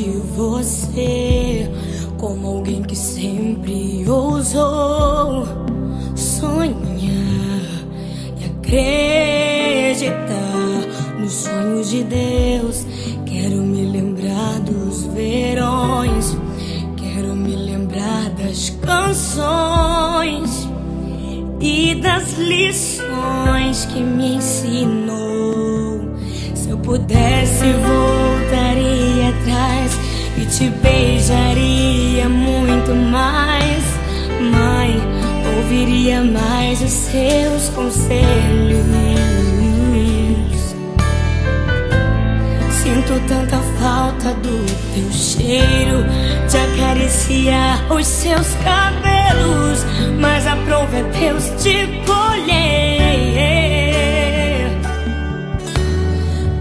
de você como alguém que sempre ousou sonhar e acreditar nos sonhos de Deus. Quero me lembrar dos verões, quero me lembrar das canções e das lições que me ensinou. Se eu pudesse, voltaria atrás e te beijaria muito mais. Mãe, ouviria mais os seus conselhos. Sinto tanta falta do teu cheiro, de acariciar os seus cabelos, mas a prova é Deus te colher.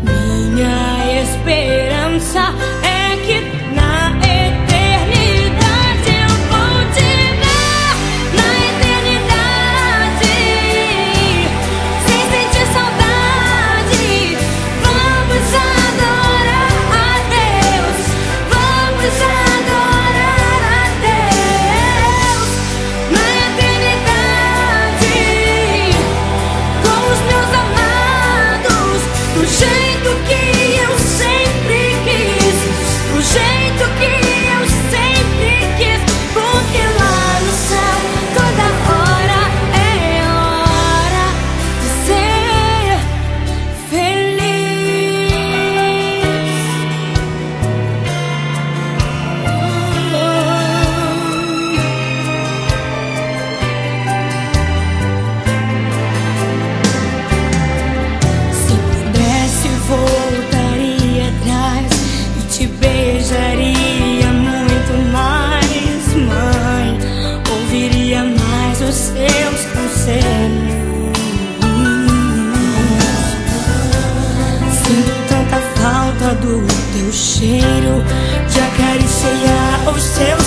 Minha esperança é que na eternidade eu vou te ver. Na eternidade, sem sentir saudade, vamos adorar a Deus. Vamos adorar a Deus. Na eternidade, com os meus amados, do jeito que eu sempre quis, do jeito que eu sempre quis, porque lá no céu toda hora é hora de ser feliz. Se pudesse, voltaria atrás e te beijaria muito mais. Mãe, ouviria mais os seus conselhos. Sinto tanta falta do teu cheiro, de acariciar os seus